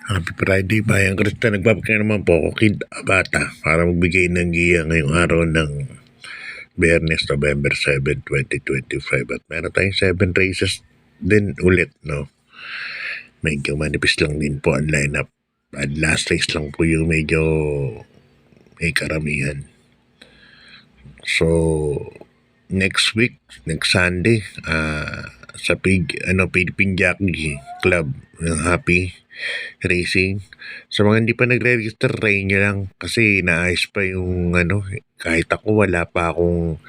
Happy Friday, Bayang Krista. Nagbabalik naman po ako, Kid Abata, para magbigay ng giya ngayong araw ng Biyernes, November 7, 2025. At meron tayong 7 races din ulit, no? Medyo manipis lang din po ang lineup. At last race lang po yung medyo may karamihan. So, next week, next Sunday, sa Philippine Jockey Club ng Happy Racing. Sa mga hindi pa nagre-register, try nyo lang kasi naayos pa yung kahit ako wala pa akong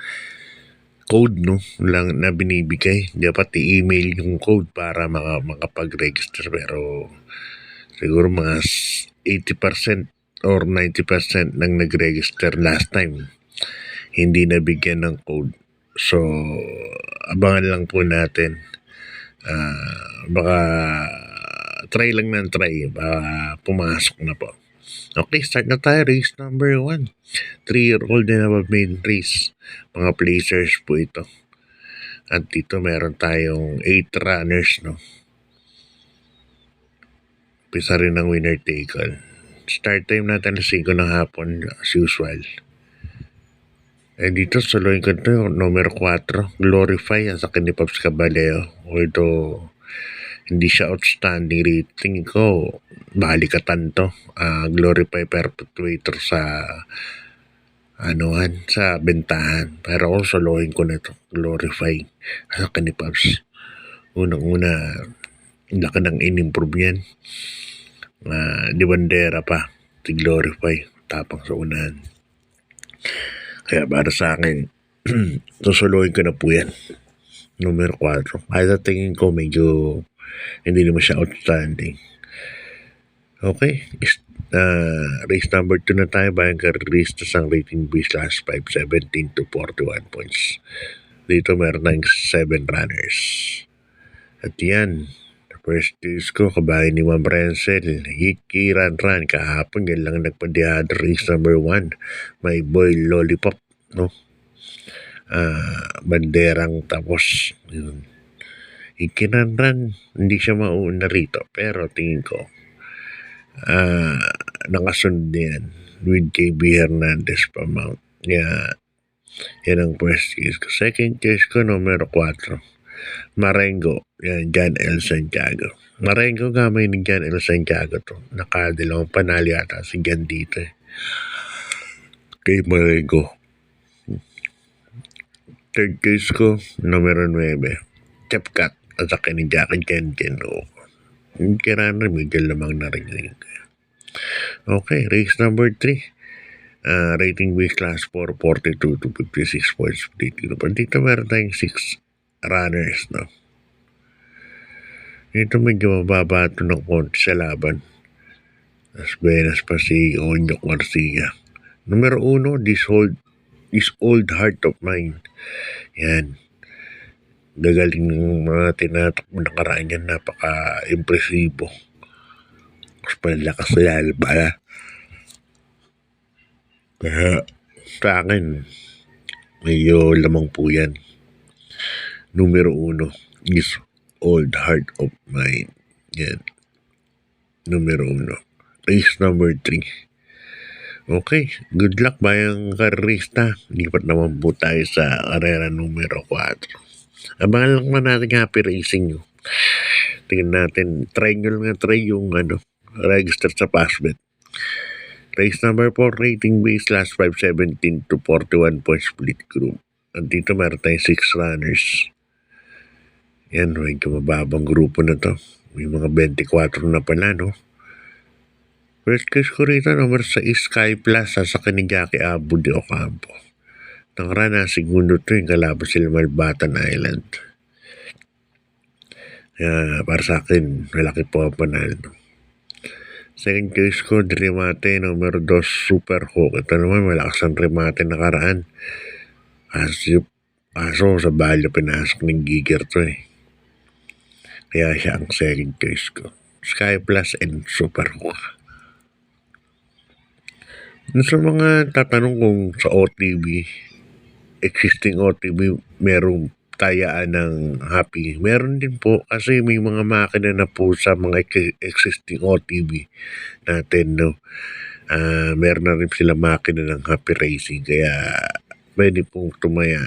code lang na binibigay. Dapat i-email yung code para makapag-register, pero siguro mga 80% or 90% nang nag-register last time hindi nabigyan ng code. So, abangan lang po natin. Baka try lang ng try. Baka pumasok na po. Okay, start na tayo. Race number 1. 3-year-old and above main race. Mga placers po ito. At dito meron tayong 8 runners, no? Pisa rin ng winner take all. Start time natin alas 5 ng hapon as usual. Dito soloin ko ito, numero 4, Glorify, ang sa ni Pops Caballero. Although hindi siya outstanding rating ko, balikatan to. Glorify perpetuator sa sa bentahan. Pero ako soloin ko na ito, Glorify, sa ni Pops. Unang-una, laki ng in-improve yan. Di bandera pa, si Glorify, tapang sa unahan. Kaya para sa akin, susuluhin ko na po yan. Numero 4. Kaya sa tingin ko medyo hindi naman siya outstanding. Okay. Race number 2 na tayo. Bayang Karistas ang rating B/5, 17 to 41 points. Dito meron tayong 7 runners. At yan, first race ko, kabayan ni Ma'am Renzel, Hiki Ran. Kahapon yan lang nagpadiyado. Race number 1, my boy Lollipop, no? Banderang tapos. Yun. Hiki Ran, hindi siya mauna rito. Pero tingin ko, nakasunod yan with KB Hernandez pa mount. Yan ang first case ko. Second case ko, numero 4. Marengo, yan, John L. Santiago. Marengo gamay ni John L. Santiago to. Nakadalawang panali ata si John dito kay Marengo. Third case ko, numero 9, Chepcat, at sa ni Jackie Ken. Kaya na medyo lamang na rin. Okay, race number 3. Rating base class 4, 42 to 56 points. Dito meron tayong 6 runners, no? Ito medyo mababa ito ng konti sa laban. As Benas pa si Onyo Garcia. Numero 1, this old heart of mine. Yan. Gagaling ng mga tinatakbo na karaan yan. Napaka-impresibo. Mas palakas na pala. Kaya sa akin, medyo lamang po yan. Numero 1, this old heart of mine. Yan. Numero 1. Race number 3. Okay, good luck Bayang Karista. Lipat naman po tayo sa karera numero 4. Abangan lang man natin happy racing nyo. Tingnan natin, try yung register sa Passbet. Race number 4, rating base last 5, 17 to 41 points split group. At dito meron tayong 6 runners. Yan, medyo mababang grupo na to. May mga 24 na pala, no? First case ko rito, number 6, Sky Plus, sa ni Jackie Abu de Ocampo. Nakaraan na, segundo to yung kalaban sila Malbatan Island. Kaya para sa akin, malaki po ang panalo. Second case ko, Remate, numero 2, Super Hook. Ito naman, malakas ang Remate nakaraan. Kaso sa balyo pinasok ng Giger to Kaya siya ang second case ko. Sky Plus and Super Hook. Sa mga tatanong kung sa OTB, existing OTB, merong tayaan ng happy. Meron din po kasi may mga makina na po sa mga existing OTV natin, no. Meron na rin sila makina ng happy racing, kaya pwede pong tumaya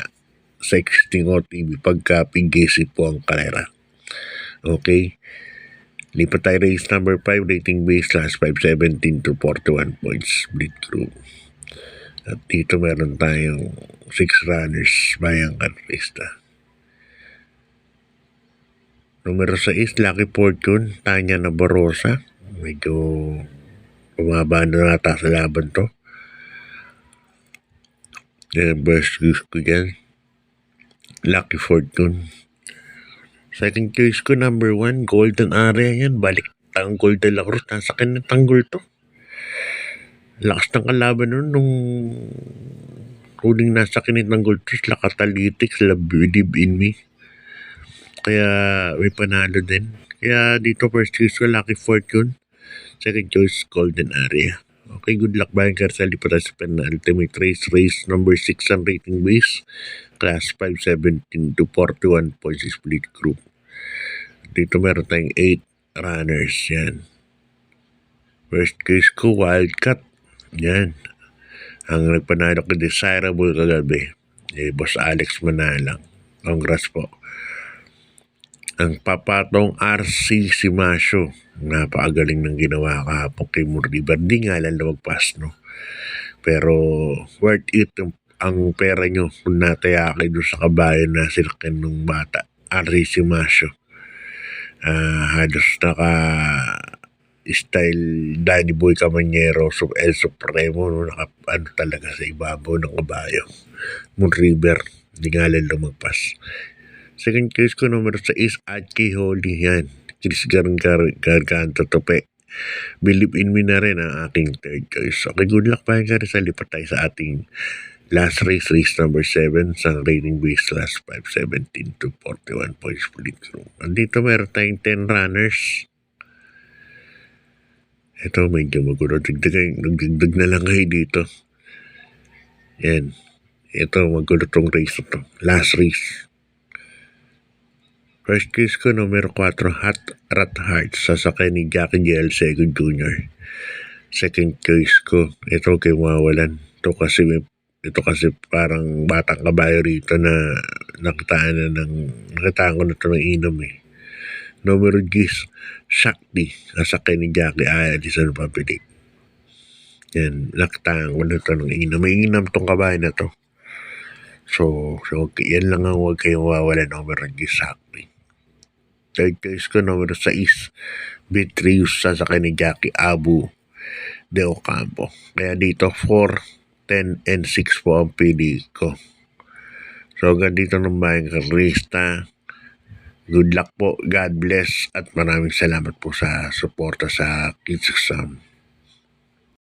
sa existing OTV pagka PGC po ang karera. Okay. Lipat tayo race number 5, rating base class 517 to 41 points, split group. At dito meron tayong 6 runners, bayang karista. Numero 6, Lucky Fortune, Tanya Nabarosa. Medyo bumaba na nata sa laban to. Best use ko dyan, Lucky Fortune. Second choice ko, number 1, Golden Area yan. Balik Tanggol de la Cruz. Nasa akin ng Tanggol to. Lakas ng kalaban nun nung huling nasa akin ng Tanggol to. Sila Catalytics, sila Believe in Me. Kaya may panalo din. Kaya dito first choice ko, Lucky Fortune. Second choice, Golden Area. Okay, good luck Bayan Carcel. Lipat tayo sa penultimate race. Race number 6 ang rating base. Class 517 to 41 points split group. Dito meron tayong 8 runners. Yan. First case ko, Wildcat. Yan. Ang nagpanalo ko, Desirable kagabi. Boss Alex Manalang. Congrats po. Ang papatong RC Simasyo. Napakagaling ng ginawa kahapon kay Muriber. Di nga lang lumagpas, no? Pero worth it ang pera nyo kung nataya kayo doon sa kabayo na silken ng bata. RC Simasyo. Halos style Danny Boy Camanero, El Supremo, no? Ano talaga sa ibabaw ng kabayo. Moon River, di nga lang lumagpas. Second case ko, numero 6, Adkey Holy. Yan. Chris Garganta Tope. Believe in Me na rin ang aking third choice. Okay, good luck pa rin sa lipat tayo sa ating last race, race number 7, sa rating base class 517 to 41 points split group. Andito meron tayong 10 runners. Ito medyo magulo. Nagdagdag na lang kayo dito. Yan. Ito magulo tong race ito. Last race. First case ko, numero 4, Rat Heart, sasakay ni Jackie J.L. Sego Jr. Second case ko, ito kay mawawalan. Ito kasi parang batang kabayo rito na nakitaan ko na ito ng inom eh. Numero 10, Shakti, sasakay ni Jackie Addison Papili. Yan, nakitaan ko na ito ng inom. May inom tong kabayo na to. So yan lang ang huwag kayong mawawala, numero 10, Shakti. Third case ko, numero 6, Beatrice, sasakay ni Jackie Abu de Ocampo. Kaya dito 4, 10, and 6 po ang pili ko. So ganito ng Bayan Carlista. Good luck po, God bless, at maraming salamat po sa suporta sa Kids Exam.